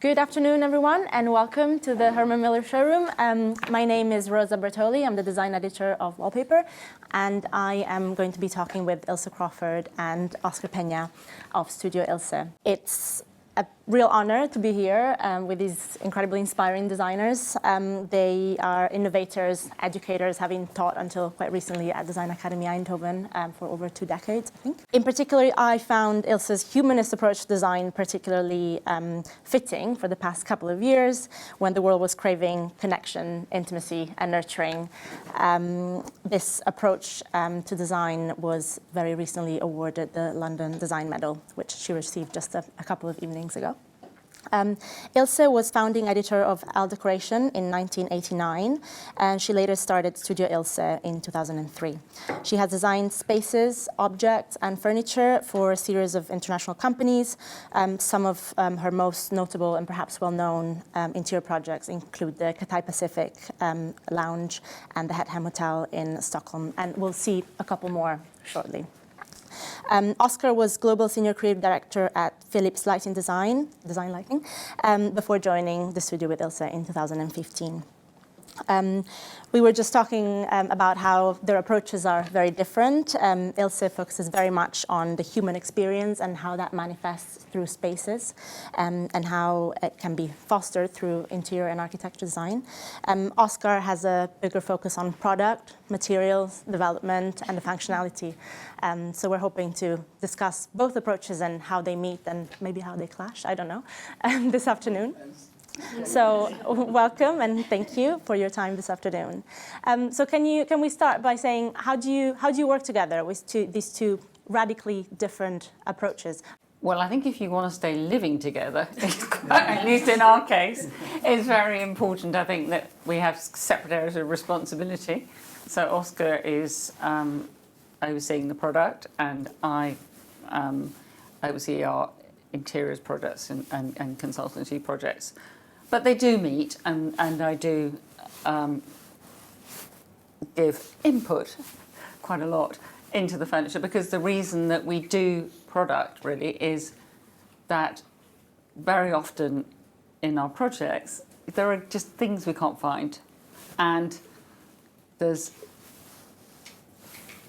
Good afternoon, everyone, and welcome to the Herman Miller showroom. My name is Rosa Bertoli. I'm the design editor of Wallpaper, and I am going to be talking with Ilse Crawford and Oscar Pena of Studio Ilse. It's a real honor to be here with these incredibly inspiring designers. They are innovators, educators, having taught until quite recently at Design Academy Eindhoven for over 2 decades, I think. In particular, I found Ilse's humanist approach to design particularly fitting for the past couple of years when the world was craving connection, intimacy, and nurturing. This approach to design was very recently awarded the London Design Medal, which she received just a couple of evenings ago. Ilse was founding editor of Elle Decoration in 1989, and she later started Studio Ilse in 2003. She has designed spaces, objects, and furniture for a series of international companies. Some of her most notable and perhaps well-known interior projects include the Cathay Pacific Lounge and the Headham Hotel in Stockholm, and we'll see a couple more shortly. Oscar was Global Senior Creative Director at Philips Lighting Design Lighting, before joining the studio with Ilse in 2015. We were just talking about how their approaches are very different. Ilse focuses very much on the human experience and how that manifests through spaces, and how it can be fostered through interior and architecture design. Oscar has a bigger focus on product, materials, development, and the functionality. So we're hoping to discuss both approaches and how they meet and maybe how they clash, I don't know, this afternoon. So welcome and thank you for your time this afternoon. So can we start by saying how do you work together with these two radically different approaches? Well, I think if you want to stay living together, at least in our case, it's very important, I think, that we have separate areas of responsibility. So Oscar is overseeing the product, and I oversee our interiors projects and consultancy projects. But they do meet, and I do give input quite a lot into the furniture, because the reason that we do product really is that very often in our projects there are just things we can't find, and there's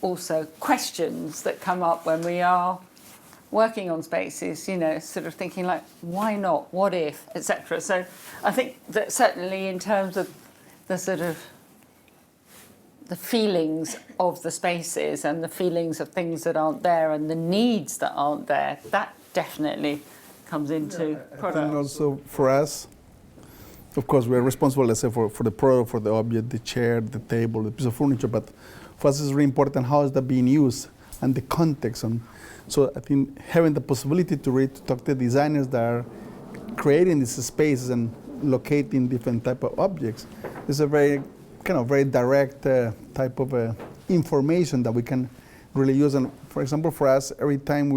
also questions that come up when we are working on spaces, you know, sort of thinking like, why not, what if, etc. So I think that certainly in terms of the sort of the feelings of the spaces and the feelings of things that aren't there and the needs that aren't there, that definitely comes into product. And also for us, of course, we're responsible, let's say, for the product, for the object, the chair, the table, the piece of furniture, but for us it's really important how is that being used and the context. So I think having the possibility to talk to designers that are creating these spaces and locating different type of objects is a very direct type of information that we can really use. And for example, for us, every time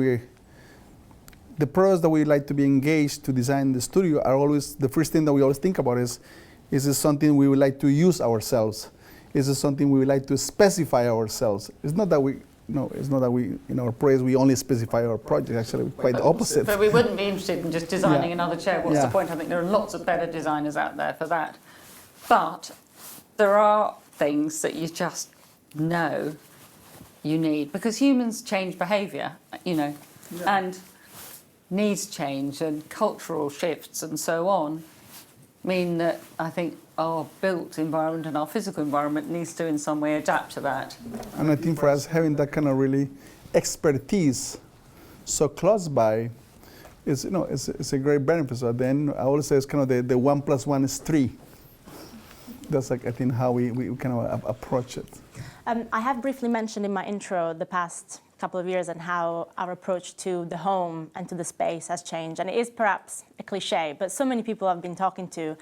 the products that we like to be engaged to design in the studio are always, the first thing that we always think about is this something we would like to use ourselves? Is this something we would like to specify ourselves? It's not that we, in our projects, we only specify our project. Actually, quite the opposite. But we wouldn't be interested in just designing another chair. What's the point? I think there are lots of better designers out there for that. But there are things that you just know you need, because humans change behaviour, you know, and needs change and cultural shifts and so on mean that I think our built environment and our physical environment needs to in some way adapt to that. And I think for us, having that kind of really expertise so close by is, it's a great benefit. So at the end, I always say it's kind of the 1 + 1 is 3. That's like, I think, how we kind of approach it. I have briefly mentioned in my intro the past couple of years and how our approach to the home and to the space has changed. And it is perhaps a cliche, but so many people I've been talking to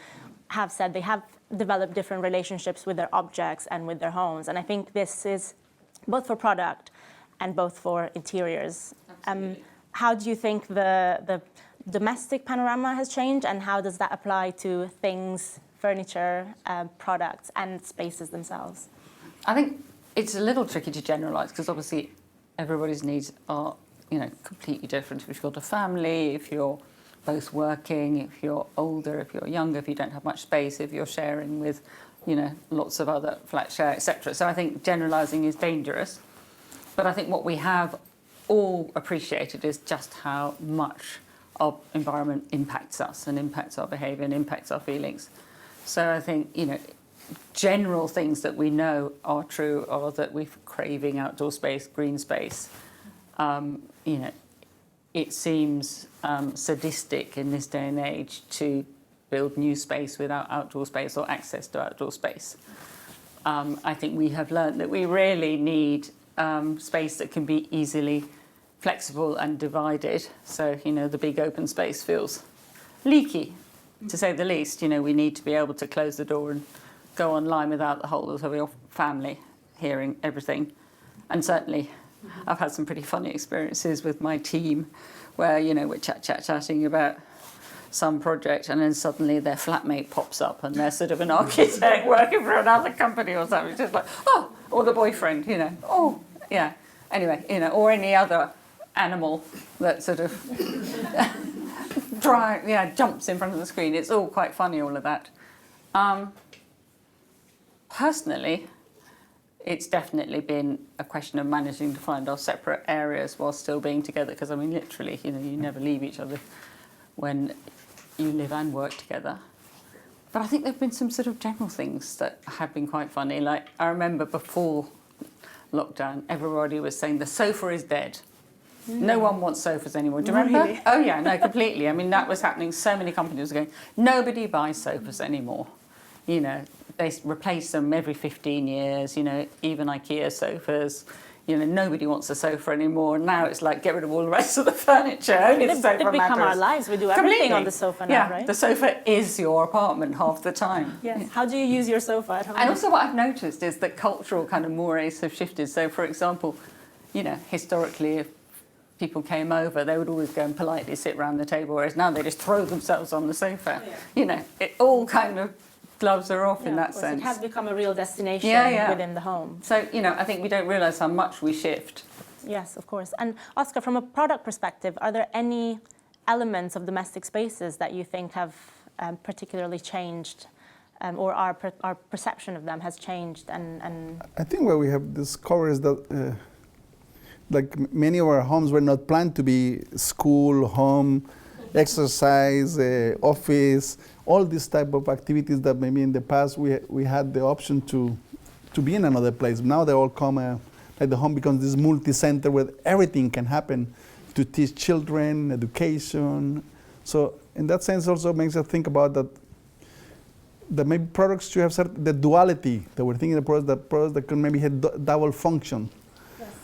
have said they have developed different relationships with their objects and with their homes. And I think this is both for product and both for interiors. How do you think the domestic panorama has changed, and how does that apply to things, furniture, products, and spaces themselves? I think it's a little tricky to generalise, because obviously everybody's needs are, completely different. If you've got a family, if you're both working, if you're older, if you're younger, if you don't have much space, if you're sharing with, lots of other flat share, etc. So I think generalising is dangerous. But I think what we have all appreciated is just how much our environment impacts us and impacts our behaviour and impacts our feelings. So I think, general things that we know are true are that we're craving outdoor space, green space. It seems sadistic in this day and age to build new space without outdoor space or access to outdoor space. I think we have learned that we really need space that can be easily flexible and divided. So, the big open space feels leaky, to say the least. We need to be able to close the door and go online without the whole of your family hearing everything. And certainly, I've had some pretty funny experiences with my team where, we're chatting about some project, and then suddenly their flatmate pops up and they're sort of an architect working for another company or something. It's just like, or the boyfriend, Anyway, or any other animal that sort of jumps in front of the screen. It's all quite funny, all of that. Personally, it's definitely been a question of managing to find our separate areas while still being together, because, literally, you never leave each other when you live and work together. But I think there have been some sort of general things that have been quite funny. Like, I remember before lockdown, everybody was saying the sofa is dead. No one wants sofas anymore. Do you remember? Really? Oh, yeah, no, completely. That was happening. So many companies were going, nobody buys sofas anymore. They replace them every 15 years, even IKEA sofas. Nobody wants a sofa anymore. Now it's like, get rid of all the rest of the furniture. Only the sofa They've become matters. our lives. We do everything on the sofa now, right? The sofa is your apartment half the time. Yes. How do you use your sofa at home? And also what I've noticed is that cultural kind of mores have shifted. So, for example, historically, if people came over, they would always go and politely sit around the table, whereas now they just throw themselves on the sofa. Yeah. It all kind of gloves are off in that sense. It has become a real destination within the home. So, I think we don't realise how much we shift. Yes, of course. And Oscar, from a product perspective, are there any elements of domestic spaces that you think have particularly changed, or our perception of them has changed? And I think what we have discovered is that like many of our homes were not planned to be school, home, exercise, office, all these type of activities that maybe in the past we had the option to be in another place. Now they all come, like the home becomes this multi-center where everything can happen to teach children, education. So in that sense also makes us think about that maybe products should have the duality that we're thinking of products that can maybe have double function.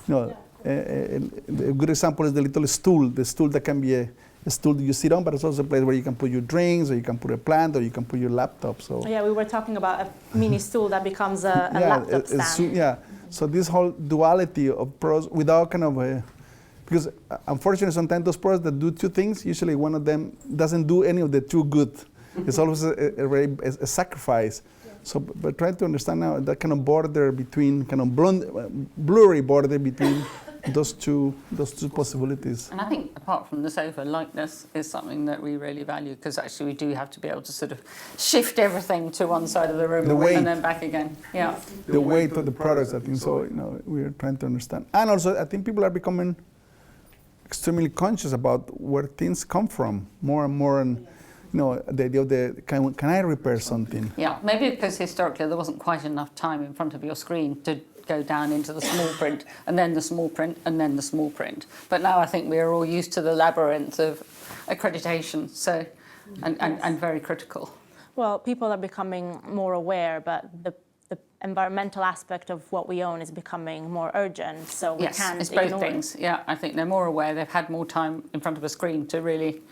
Yes. A good example is the little stool, the stool that can be a stool that you sit on, but it's also a place where you can put your drinks, or you can put a plant, or you can put your laptop. So yeah, we were talking about a mini stool that becomes a laptop stand. So this whole duality of products without kind of because unfortunately sometimes those products that do two things, usually one of them doesn't do any of the two good. It's always a sacrifice. Yeah. So, but trying to understand now that kind of border between, kind of blurry border between those two possibilities. And I think apart from the sofa, lightness is something that we really value, because actually we do have to be able to sort of shift everything to one side of the room and then back again. Yeah. The weight of the products, I think so. We're trying to understand, and also I think people are becoming extremely conscious about where things come from more and more, and the idea of can I repair something? Yeah, maybe because historically there wasn't quite enough time in front of your screen to go down into the small print, and then the small print, and then the small print. But now I think we're all used to the labyrinth of accreditation, so and very critical. Well, people are becoming more aware, but the environmental aspect of what we own is becoming more urgent, so we can't it's both ignore things. it. Yeah, I think they're more aware. They've had more time in front of a screen to really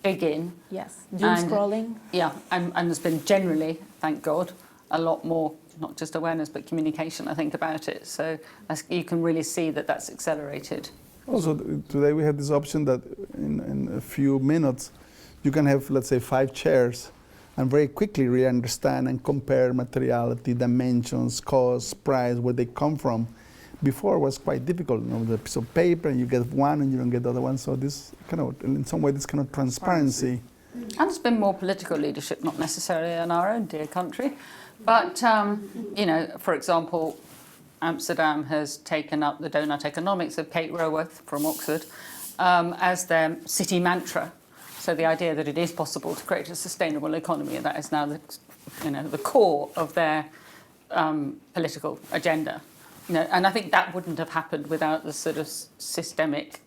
dig in. Yes, doom scrolling. Yeah, and there's been generally, thank God, a lot more, not just awareness, but communication, I think, about it. So you can really see that that's accelerated. Also, today we have this option that in a few minutes, you can have, let's say, 5 chairs and very quickly really understand and compare materiality, dimensions, cost, price, where they come from. before was quite difficult. The piece of paper, and you get one and you don't get the other one. So this kind of, in some way, this kind of transparency. And there's been more political leadership, not necessarily in our own dear country, but for example, Amsterdam has taken up the donut economics of Kate Raworth from Oxford as their city mantra. So the idea that it is possible to create a sustainable economy, and that is now the core of their political agenda. And I think that wouldn't have happened without the sort of systemic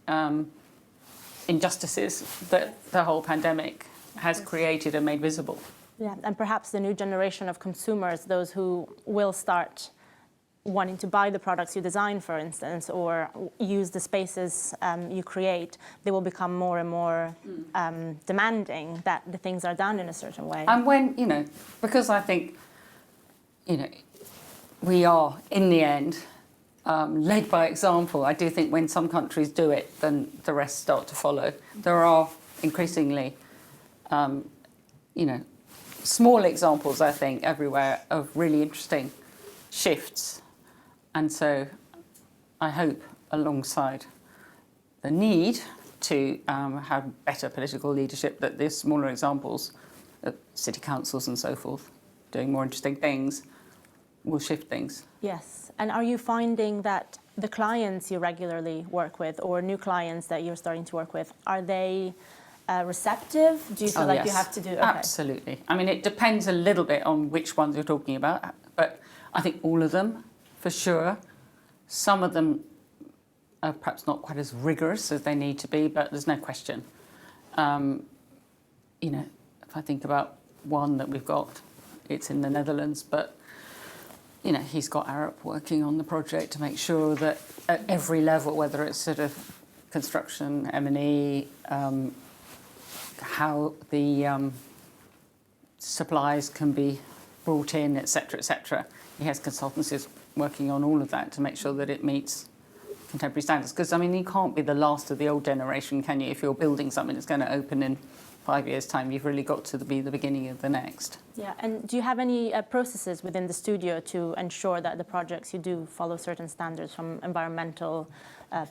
injustices that the whole pandemic has created and made visible. Yeah, and perhaps the new generation of consumers, those who will start wanting to buy the products you design, for instance, or use the spaces you create, they will become more and more demanding that the things are done in a certain way. And when, because I think, we are, in the end, led by example. I do think when some countries do it, then the rest start to follow. There are increasingly, small examples, I think, everywhere of really interesting shifts. And so I hope, alongside the need to have better political leadership, that these smaller examples of city councils and so forth doing more interesting things will shift things. Yes. And are you finding that the clients you regularly work with, or new clients that you're starting to work with, are they receptive? Do you feel like yes. you have to do? Okay. Absolutely. I mean, it depends a little bit on which ones you're talking about, but I think all of them, for sure. Some of them are perhaps not quite as rigorous as they need to be, but there's no question. If I think about one that we've got, it's in the Netherlands, but he's got Arup working on the project to make sure that at every level, whether it's sort of construction, M&E, how the supplies can be brought in, etc. He has consultancies working on all of that to make sure that it meets contemporary standards. Because, you can't be the last of the old generation, can you? If you're building something that's going to open in 5 years' time, you've really got to be the beginning of the next. Yeah, and do you have any processes within the studio to ensure that the projects you do follow certain standards from environmental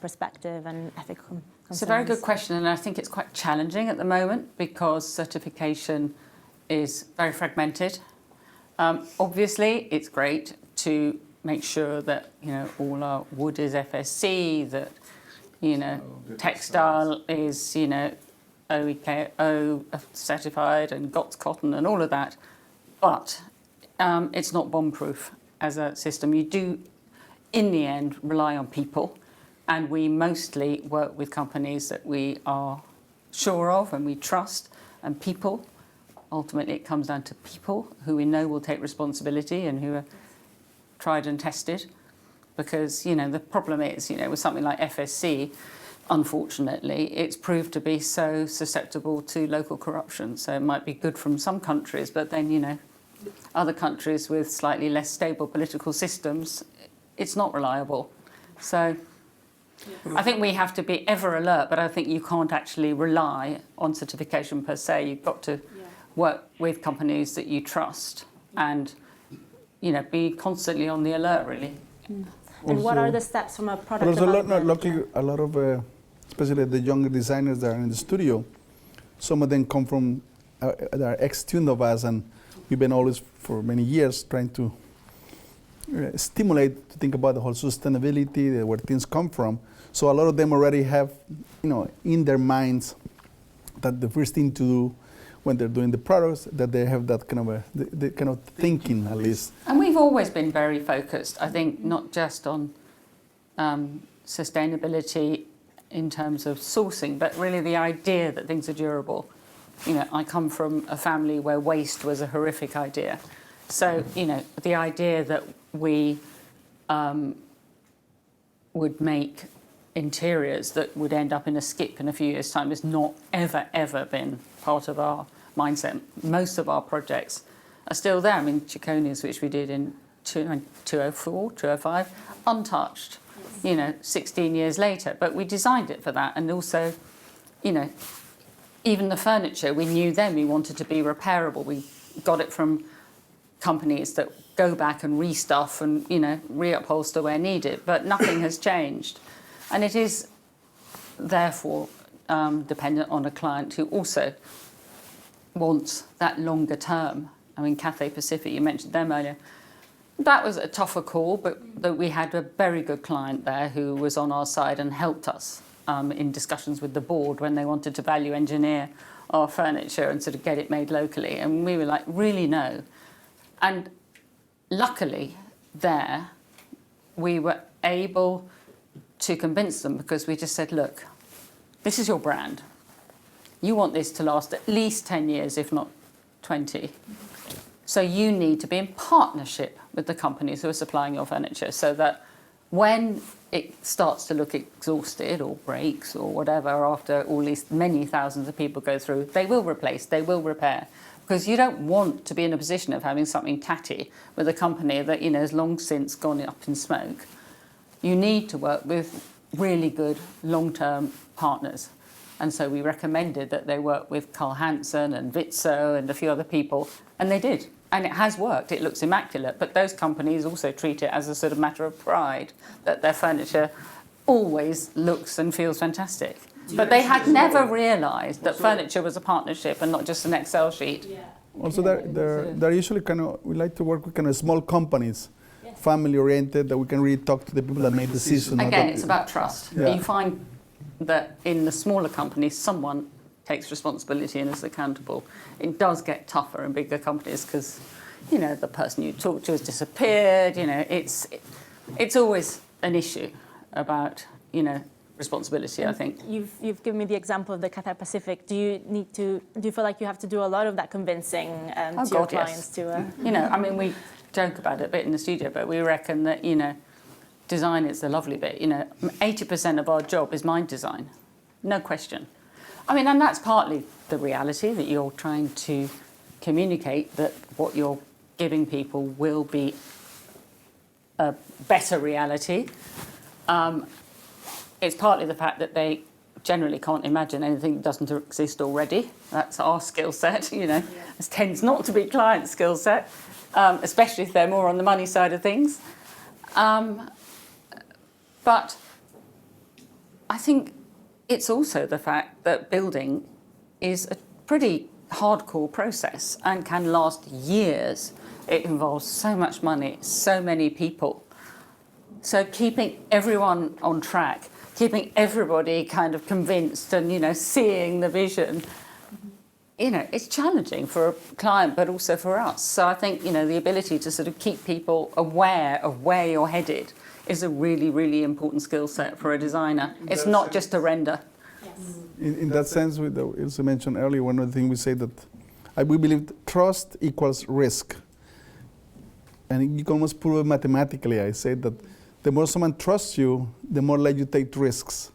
perspective and ethical concerns? It's a very good question, and I think it's quite challenging at the moment because certification is very fragmented. Obviously, it's great to make sure that all our wood is FSC, that textile is OEKO certified and GOTS cotton and all of that, but it's not bomb-proof as a system. You do, in the end, rely on people, and we mostly work with companies that we are sure of and we trust, and people. Ultimately, it comes down to people who we know will take responsibility and who are tried and tested. Because, the problem is, with something like FSC, unfortunately, it's proved to be so susceptible to local corruption. So it might be good from some countries, but then, other countries with slightly less stable political systems, it's not reliable. So I think we have to be ever alert, but I think you can't actually rely on certification per se. You've got to work with companies that you trust and, be constantly on the alert, really. And what are the steps from a product also development? Luckily, a lot of, especially the younger designers that are in the studio, some of them come from, they are ex-students of us, and we've been always, for many years, trying to stimulate to think about the whole sustainability, where things come from. So a lot of them already have, in their minds that the first thing to do when they're doing the products, that they have that kind of the kind of thinking, at least. And we've always been very focused, I think, not just on sustainability in terms of sourcing, but really the idea that things are durable. I come from a family where waste was a horrific idea. So, the idea that we would make interiors that would end up in a skip in a few years' time has not ever been part of our mindset. Most of our projects are still there. Cicconi's, which we did in 2004, 2005, untouched, 16 years later. But we designed it for that. And also, even the furniture, we knew then we wanted to be repairable. We got it from companies that go back and restuff and, reupholster where needed, but nothing has changed. And it is therefore dependent on a client who also wants that longer term. I mean, Cathay Pacific, you mentioned them earlier. That was a tougher call, but we had a very good client there who was on our side and helped us in discussions with the board when they wanted to value engineer our furniture and sort of get it made locally. And we were like, really no. And luckily there, we were able to convince them because we just said, look, this is your brand. You want this to last at least 10 years, if not 20. So you need to be in partnership with the companies who are supplying your furniture so that when it starts to look exhausted or breaks or whatever, after all these many thousands of people go through, they will replace, they will repair. Because you don't want to be in a position of having something tatty with a company that, has long since gone up in smoke. You need to work with really good long-term partners. And so we recommended that they work with Carl Hansen and Vitso and a few other people, and they did. And it has worked. It looks immaculate. But those companies also treat it as a sort of matter of pride that their furniture always looks and feels fantastic. But they had never realised that furniture was a partnership and not just an Excel sheet. Yeah. Also, they're usually we like to work with kind of small companies, family-oriented, that we can really talk to the people that made the decision. Again, it's about trust. Yeah. You find that in the smaller companies, someone takes responsibility and is accountable. It does get tougher in bigger companies because, the person you talk to has disappeared. It's always an issue about, responsibility, I think. You've given me the example of the Cathay Pacific. Do you feel like you have to do a lot of that convincing to your clients? Yes. We joke about it a bit in the studio, but we reckon that, design is the lovely bit. 80% of our job is mind design, no question. And that's partly the reality that you're trying to communicate, that what you're giving people will be a better reality. It's partly the fact that they generally can't imagine anything that doesn't exist already. That's our skill set, It tends not to be client skill set, especially if they're more on the money side of things. But I think it's also the fact that building is a pretty hardcore process and can last years. It involves so much money, so many people. So keeping everyone on track, keeping everybody kind of convinced and, seeing the vision, it's challenging for a client, but also for us. So I think, the ability to sort of keep people aware of where you're headed is a really, really important skill set for a designer. It's not just a render. Yes. In that sense, with Ilse mentioned earlier, one of the things we say that we believe trust equals risk. And you can almost prove it mathematically. I say that the more someone trusts you, the more likely you take risks.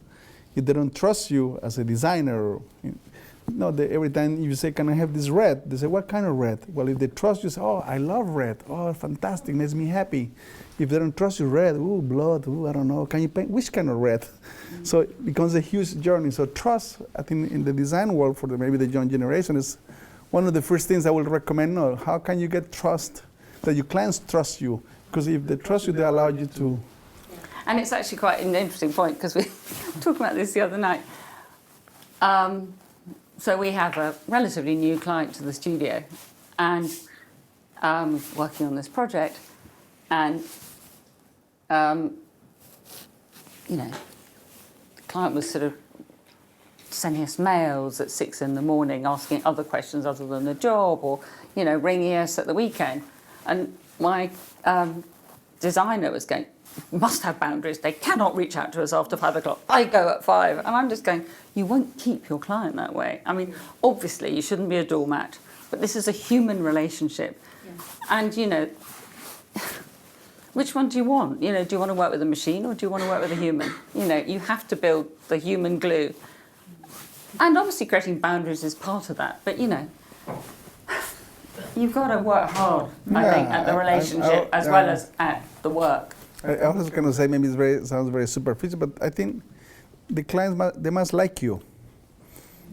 If they don't trust you as a designer, every time you say, can I have this red? They say, what kind of red? Well, if they trust you, say, oh, I love red. Oh, fantastic, makes me happy. If they don't trust you, red, ooh, blood, ooh, I don't know. Can you paint? Which kind of red? Mm-hmm. So it becomes a huge journey. So trust, I think, in the design world for maybe the young generation is one of the first things I will recommend. How can you get trust, that your clients trust you? Because if they trust you, they allow you to. And it's actually quite an interesting point because we were talking about this the other night. So we have a relatively new client to the studio and working on this project, and the client was sort of sending us mails at 6 a.m, asking other questions other than the job, or ringing us at the weekend. And my designer was going, must have boundaries. They cannot reach out to us after 5 o'clock. I go at 5. And I'm just going, you won't keep your client that way. Obviously, you shouldn't be a doormat, but this is a human relationship. Yeah. And, which one do you want? Do you want to work with a machine or do you want to work with a human? You have to build the human glue. And obviously creating boundaries is part of that. But, you've got to work hard, I think, at the relationship as well as at the work. I was going to say, maybe it sounds very superficial, but I think the clients, they must like you.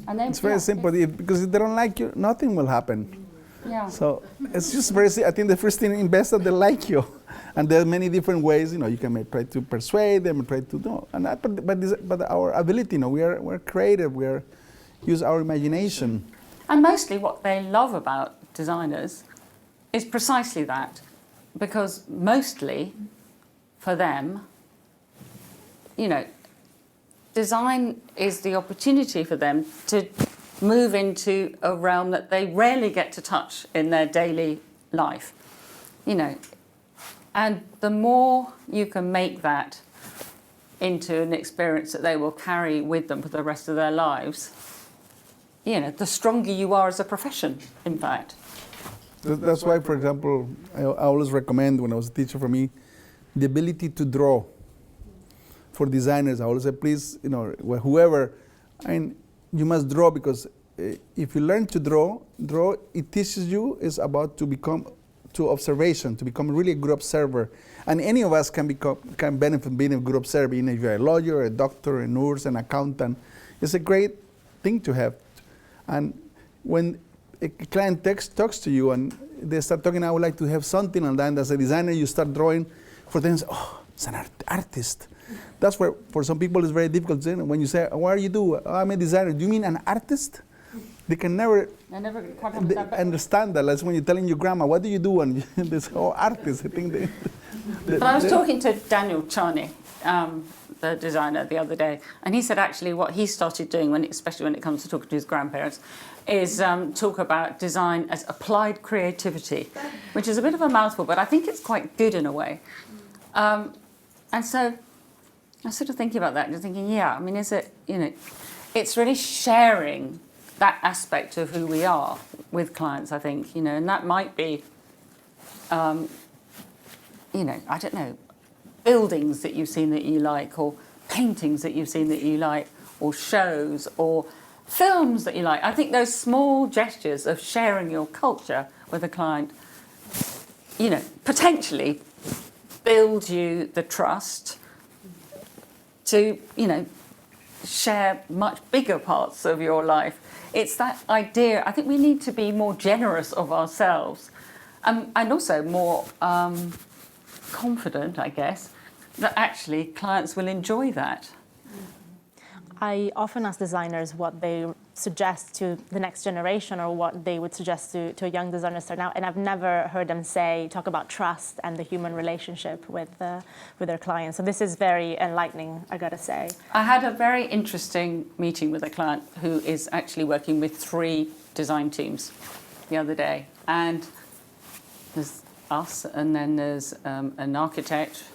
And then, it's very simple, because if they don't like you, nothing will happen. Yeah. So it's just very, I think the first thing, investors, they like you. And there are many different ways, you can try to persuade them, try to do, and that, but our ability, we're creative, use our imagination. And mostly what they love about designers is precisely that, because mostly for them, design is the opportunity for them to move into a realm that they rarely get to touch in their daily life, And the more you can make that into an experience that they will carry with them for the rest of their lives, the stronger you are as a profession, in fact. That's why, for example, I always recommend, when I was a teacher, for me, the ability to draw. For designers, I always say, please, whoever, you must draw, because if you learn to draw, it teaches you is about to become to observation, to become really a good observer. And any of us can benefit from being a good observer, even if you're a lawyer, a doctor, a nurse, an accountant. It's a great thing to have. And when a client talks to you and they start talking, I would like to have something, and then as a designer, you start drawing for them, oh, it's an artist. That's where, for some people, it's very difficult. When you say, what do you do? Oh, I'm a designer. Do you mean an artist? They can never understand that. That's when you're telling your grandma, what do you do? And they say, oh, artist. I think but I was talking to Daniel Charney, the designer, the other day, and he said actually what he started doing, especially when it comes to talking to his grandparents, is talk about design as applied creativity, which is a bit of a mouthful, but I think it's quite good in a way. And so I was sort of thinking about that, just thinking, is it, it's really sharing that aspect of who we are with clients, I think, and that might be, I don't know, buildings that you've seen that you like, or paintings that you've seen that you like, or shows, or films that you like. I think those small gestures of sharing your culture with a client, potentially build you the trust to, share much bigger parts of your life. It's that idea. I think we need to be more generous of ourselves, and also more confident, I guess, that actually clients will enjoy that. I often ask designers what they suggest to the next generation, or what they would suggest to a young designer starting out, and I've never heard them talk about trust and the human relationship with their clients. So this is very enlightening, I gotta say. I had a very interesting meeting with a client who is actually working with 3 design teams the other day, and there's us, and then there's an architect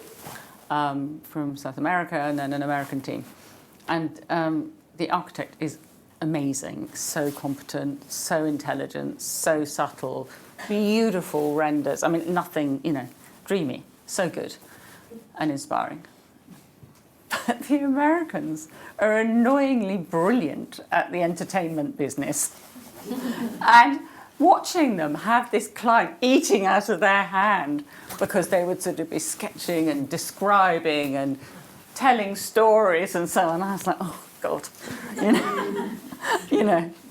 from South America, and then an American team. And the architect is amazing, so competent, so intelligent, so subtle, beautiful renders. I mean, nothing, dreamy, so good and inspiring. But the Americans are annoyingly brilliant at the entertainment business. And watching them have this client eating out of their hand, because they would sort of be sketching and describing and telling stories and so on. I was like, oh, God.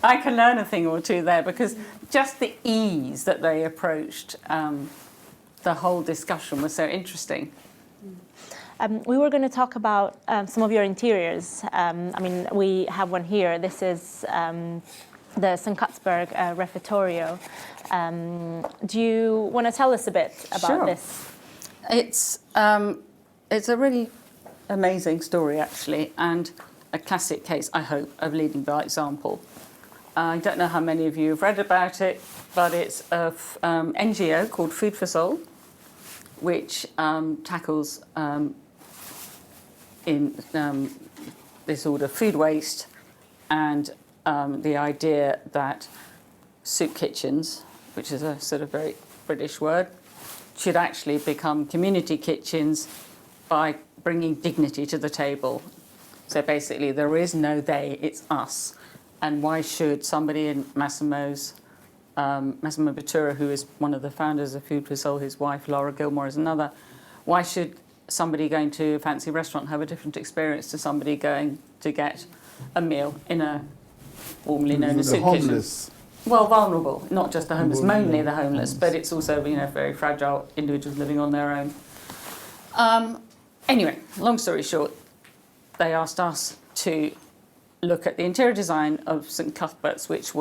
I can learn a thing or two there, because just the ease that they approached the whole discussion was so interesting. We were going to talk about some of your interiors. We have one here. This is the St. Cuthbert's Refettorio. Do you want to tell us a bit about this? It's a really amazing story, actually, and a classic case, I hope, of leading by example. I don't know how many of you have read about it, but it's a NGO called Food for Soul, which tackles in this order food waste, and the idea that soup kitchens, which is a sort of very British word, should actually become community kitchens by bringing dignity to the table. So basically, there is no they, it's us. And why should somebody in Massimo Bottura, who is one of the founders of Food for Soul, his wife Laura Gilmore is another, why should somebody going to a fancy restaurant have a different experience to somebody going to get a meal in a formerly known as soup kitchen? well, vulnerable, not just the homeless, mainly the homeless, but it's also, very fragile individuals living on their own. Anyway, long story short, they asked us to look at the interior design of St Cuthbert's, which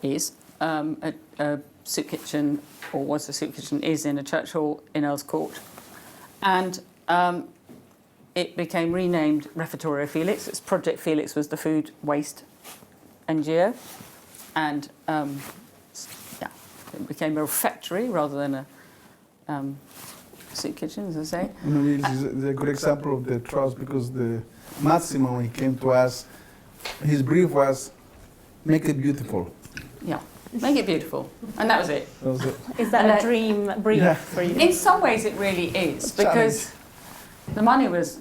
is a soup kitchen, or was a soup kitchen, is in a church hall in Earl's Court. And it became renamed Refettorio Felix. Its Project Felix was the food waste NGO. And it became a refectory rather than a soup kitchen, as I say. This is a good example of the trust, because the Massimo, when he came to us, his brief was, make it beautiful. Yeah, make it beautiful. And that was it. That was it. Is that a dream brief for you? In some ways it really is, because the money was,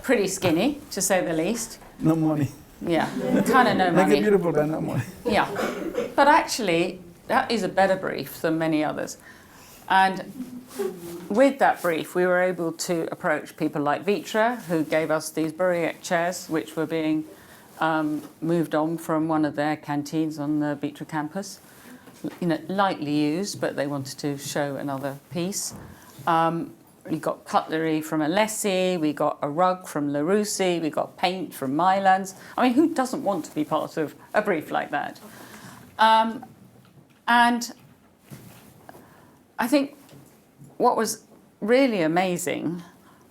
pretty skinny, to say the least. No money. Yeah, kind of no money. Make it beautiful, but no money. Yeah, but actually that is a better brief than many others. And with that brief, we were able to approach people like Vitra, who gave us these Buriek chairs, which were being moved on from one of their canteens on the Vitra campus. Lightly used, but they wanted to show another piece. We got cutlery from Alessi, we got a rug from La Russi, we got paint from Mylands. I mean, who doesn't want to be part of a brief like that? And I think what was really amazing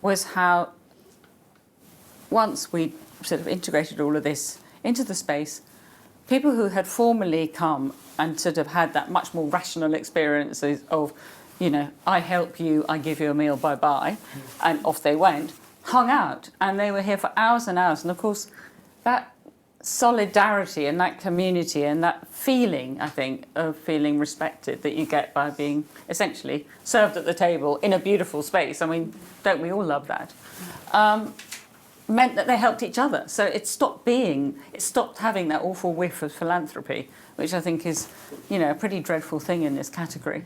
was how once we sort of integrated all of this into the space, people who had formerly come and sort of had that much more rational experience of, I help you, I give you a meal, bye-bye, and off they went, hung out, and they were here for hours and hours. And of course, that solidarity and that community and that feeling, I think, of feeling respected that you get by being essentially served at the table in a beautiful space, I mean, don't we all love that, meant that they helped each other. So it stopped having that awful whiff of philanthropy, which I think is, a pretty dreadful thing in this category.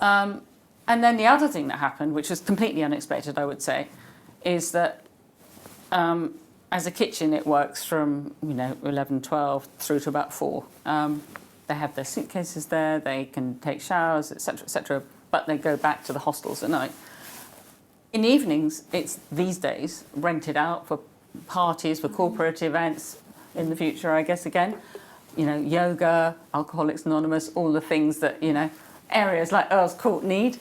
And then the other thing that happened, which was completely unexpected, I would say, is that as a kitchen, it works from 11, 12 through to about 4. They have their suitcases there, they can take showers, etc., but they go back to the hostels at night. In the evenings, it's these days rented out for parties, for corporate events in the future, I guess, again. Yoga, Alcoholics Anonymous, all the things that, areas like Earl's Court need,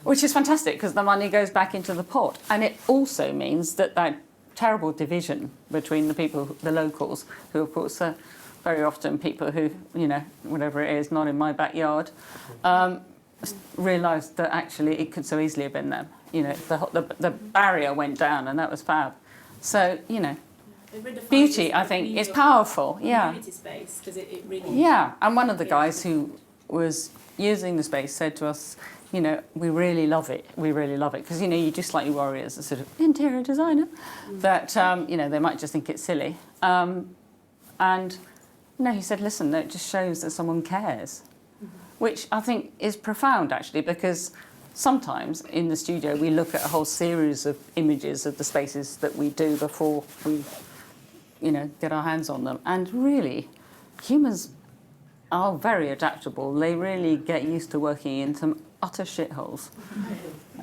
which is fantastic because the money goes back into the pot. And it also means that terrible division between the locals, who of course are very often people who, whatever it is, not in my backyard, realised that actually it could so easily have been them. The barrier went down, and that was fab. So, beauty, I think, is powerful. Yeah. Community space, because it really. Yeah, and one of the guys who was using the space said to us, we really love it. We really love it. Because, you just slightly worry as a sort of interior designer that, they might just think it's silly. And, he said, listen, it just shows that someone cares, which I think is profound, actually, because sometimes in the studio we look at a whole series of images of the spaces that we do before we, get our hands on them. And really, humans are very adaptable. They really get used to working in some utter shitholes.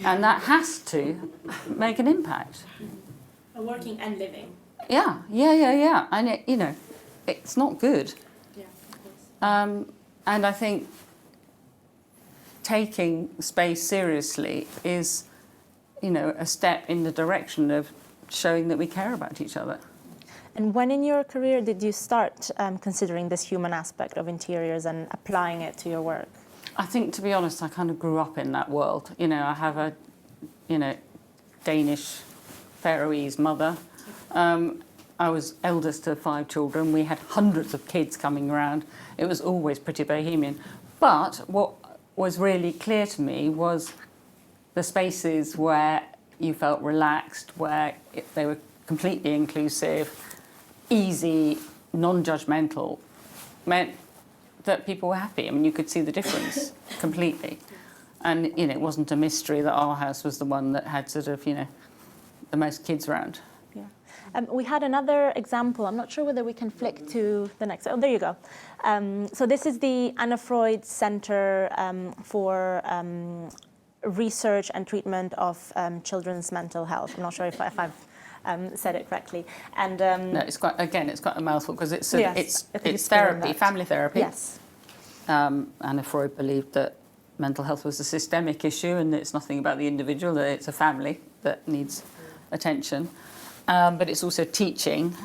And that has to make an impact. Working and living. Yeah. And, it's not good. Yeah, of course. And I think taking space seriously is, a step in the direction of showing that we care about each other. And when in your career did you start considering this human aspect of interiors and applying it to your work? I think, to be honest, I kind of grew up in that world. I have a, Danish Faroese mother. I was eldest of 5 children. We had hundreds of kids coming around. It was always pretty bohemian. But what was really clear to me was the spaces where you felt relaxed, where they were completely inclusive, easy, non-judgmental, meant that people were happy. I mean, you could see the difference completely. And, it wasn't a mystery that our house was the one that had sort of, the most kids around. Yeah. We had another example. I'm not sure whether we can flick to the next. Oh, there you go. So this is the Anna Freud Center for Research and Treatment of Children's Mental Health. I'm not sure if I've said it correctly. And no, it's quite a mouthful because it's therapy, family therapy. Yes. Anna Freud believed that mental health was a systemic issue and it's nothing about the individual, that it's a family that needs attention. But it's also teaching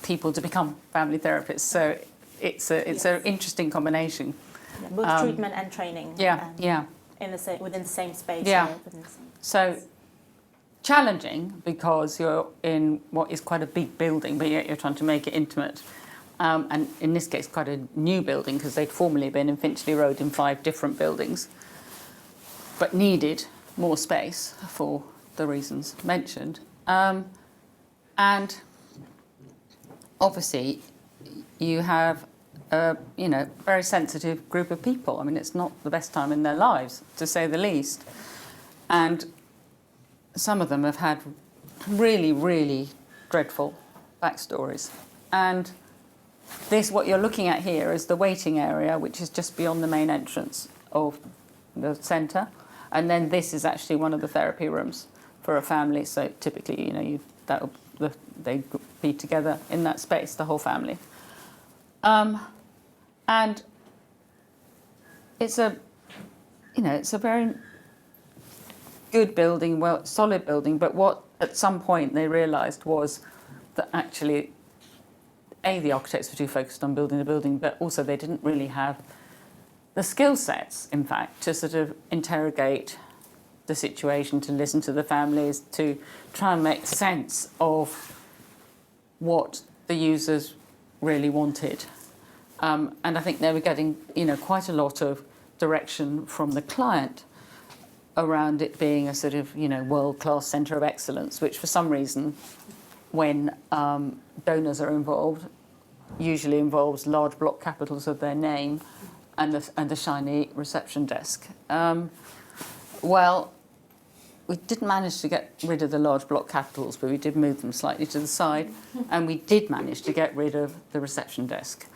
people to become family therapists. So it's an interesting combination. Yeah, both treatment and training. In the within the same space. Yeah. So challenging because you're in what is quite a big building, but yet you're trying to make it intimate. And in this case, quite a new building because they'd formerly been in Finchley Road in 5 different buildings, but needed more space for the reasons mentioned. And obviously, you have a very sensitive group of people. I mean, it's not the best time in their lives, to say the least. And some of them have had really, really dreadful backstories. And what you're looking at here is the waiting area, which is just beyond the main entrance of the centre. And then this is actually one of the therapy rooms for a family. So typically, they'd be together in that space, the whole family. And it's a very good building, solid building. But what at some point they realised was that actually, the architects were too focused on building the building, but also they didn't really have the skill sets, in fact, to sort of interrogate the situation, to listen to the families, to try and make sense of what the users really wanted. And I think they were getting, quite a lot of direction from the client around it being a sort of, world-class centre of excellence, which for some reason, when donors are involved, usually involves large block capitals of their name and the shiny reception desk. Well, we didn't manage to get rid of the large block capitals, but we did move them slightly to the side, and we did manage to get rid of the reception desk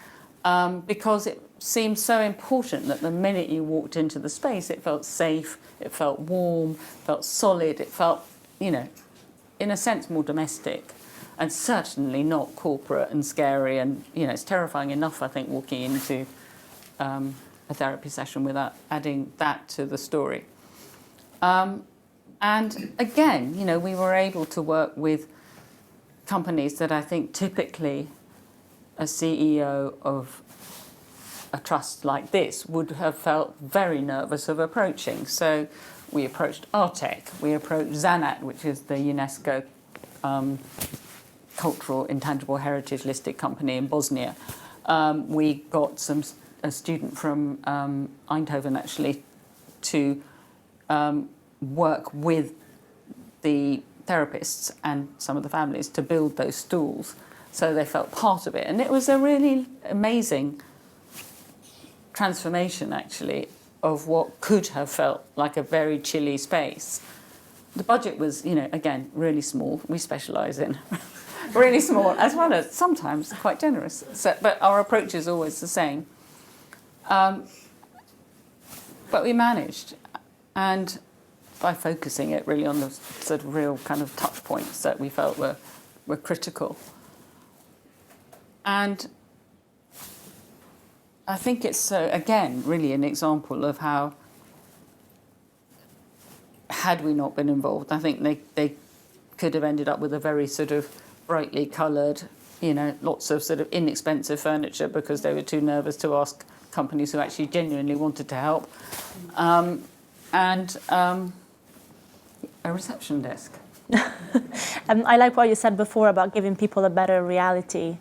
because it seemed so important that the minute you walked into the space, it felt safe, it felt warm, felt solid, it felt, in a sense, more domestic. And certainly not corporate and scary, and it's terrifying enough, I think, walking into a therapy session without adding that to the story. And again, we were able to work with companies that I think typically a CEO of a trust like this would have felt very nervous of approaching. So we approached Artec, we approached Zanat, which is the UNESCO cultural intangible heritage listed company in Bosnia. We got a student from Eindhoven actually to work with the therapists and some of the families to build those stools so they felt part of it. And it was a really amazing transformation actually of what could have felt like a very chilly space. The budget was, again, really small. We specialise in really small, as well as sometimes quite generous. So, but our approach is always the same. But we managed, and by focusing it really on the sort of real kind of touch points that we felt were critical. And I think it's, again, really an example of how, had we not been involved, I think they could have ended up with a very sort of brightly coloured, lots of sort of inexpensive furniture because they were too nervous to ask companies who actually genuinely wanted to help, and a reception desk. I like what you said before about giving people a better reality.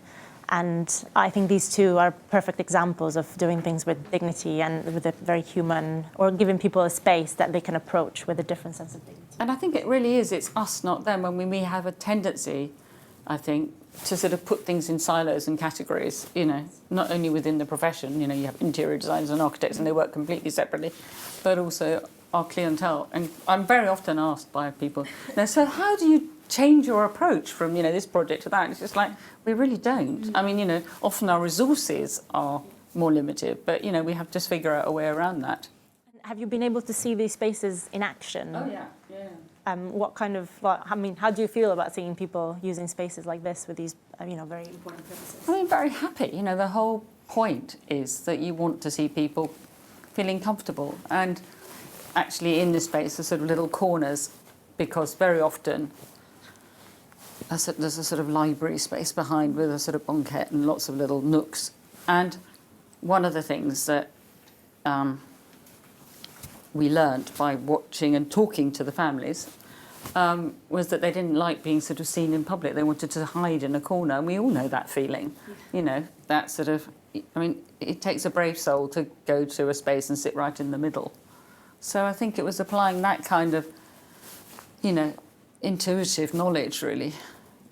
And I think these two are perfect examples of doing things with dignity and with a very human, or giving people a space that they can approach with a different sense of dignity. And I think it really is, it's us, not them. When we have a tendency, I think, to sort of put things in silos and categories, not only within the profession, you have interior designers and architects and they work completely separately, but also our clientele, and I'm very often asked by people, so how do you change your approach from, this project to that? And it's just like, we really don't. I mean, often our resources are more limited, but, we have to just figure out a way around that. Have you been able to see these spaces in action? Oh, yeah. What kind of, how do you feel about seeing people using spaces like this with these, very important purposes? I mean, very happy. The whole point is that you want to see people feeling comfortable, and actually in this space are sort of little corners, because very often there's a sort of library space behind with a sort of banquette and lots of little nooks. And one of the things that we learnt by watching and talking to the families was that they didn't like being sort of seen in public. They wanted to hide in a corner, and we all know that feeling. That sort of, it takes a brave soul to go to a space and sit right in the middle. So I think it was applying that kind of, intuitive knowledge, really,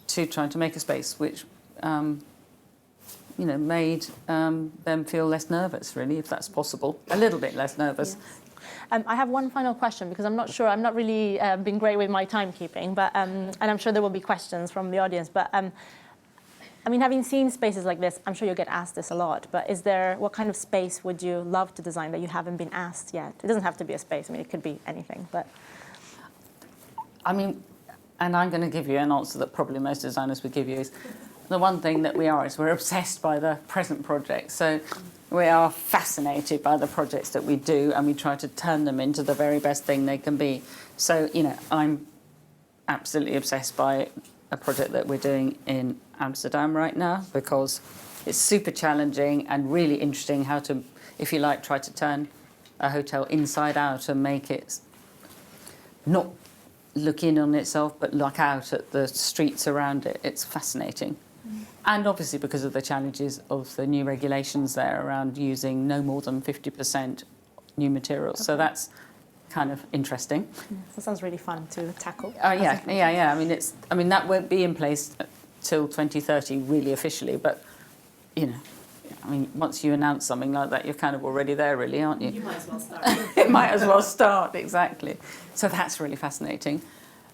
to trying to make a space which, made them feel less nervous, really, if that's possible. A little bit less nervous. Yes. I have one final question, because I'm not sure, I'm not really been great with my timekeeping, but and I'm sure there will be questions from the audience. But having seen spaces like this, I'm sure you'll get asked this a lot. But what kind of space would you love to design that you haven't been asked yet? It doesn't have to be a space. It could be anything. But and I'm going to give you an answer that probably most designers would give you is the one thing that we're obsessed by the present project. So we are fascinated by the projects that we do, and we try to turn them into the very best thing they can be. So, I'm absolutely obsessed by a project that we're doing in Amsterdam right now, because it's super challenging and really interesting how to, if you like, try to turn a hotel inside out and make it not look in on itself, but look out at the streets around it. It's fascinating. And obviously because of the challenges of the new regulations there around using no more than 50% new materials. Okay. So that's kind of interesting. That sounds really fun to tackle. Yeah. That won't be in place till 2030 really officially, but once you announce something like that, you're kind of already there, really, aren't you? You might as well start. It might as well start, exactly. So that's really fascinating.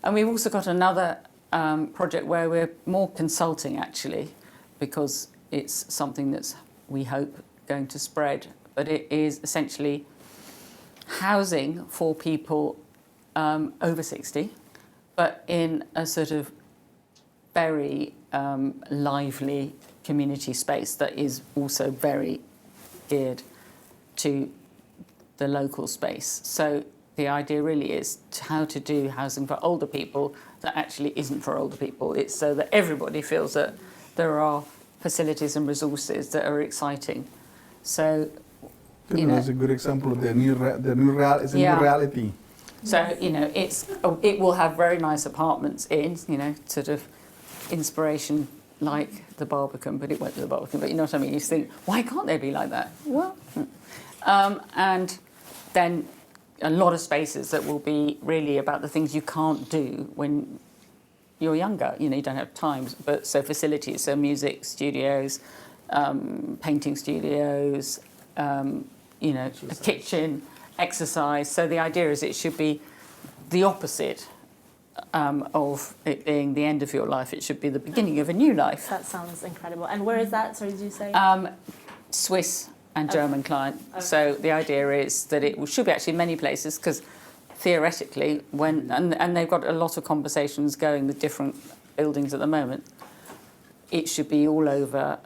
And we've also got another project where we're more consulting, actually, because it's something that's, we hope, going to spread. But it is essentially housing for people over 60, but in a sort of very lively community space that is also very geared to the local space. So the idea really is how to do housing for older people that actually isn't for older people. It's so that everybody feels that there are facilities and resources that are exciting. So, that's a good example of the new reality. So, it will have very nice apartments in, sort of inspiration like the Barbican, but it won't be the Barbican, but you know what I mean? You think, why can't they be like that? Well, and then a lot of spaces that will be really about the things you can't do when you're younger. You don't have time. But so facilities, so music studios, painting studios, a kitchen, exercise. So the idea is it should be the opposite of it being the end of your life. It should be the beginning of a new life. That sounds incredible. And where is that? Sorry, did you say? Swiss and German client. Okay. So the idea is that it should be actually in many places, because theoretically, and they've got a lot of conversations going with different buildings at the moment, it should be all over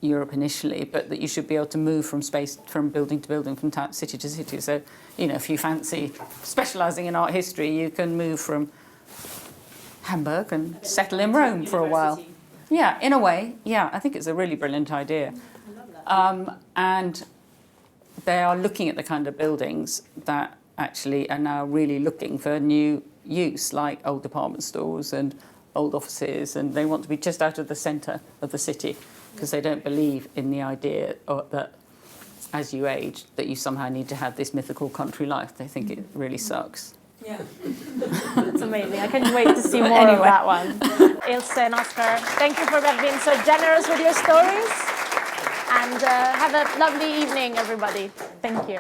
Europe initially, but that you should be able to move from building to building, from city to city. So, if you fancy specialising in art history, you can move from Hamburg and settle in Rome for a while. Yeah, in a way, yeah, I think it's a really brilliant idea. And they are looking at the kind of buildings that actually are now really looking for new use, like old department stores and old offices, and they want to be just out of the centre of the city, because they don't believe in the idea that as you age, that you somehow need to have this mythical country life. They think it really sucks. Yeah. That's amazing. I can't wait to see more of that one. Ilse and Oscar, thank you for being so generous with your stories. And have a lovely evening, everybody. Thank you.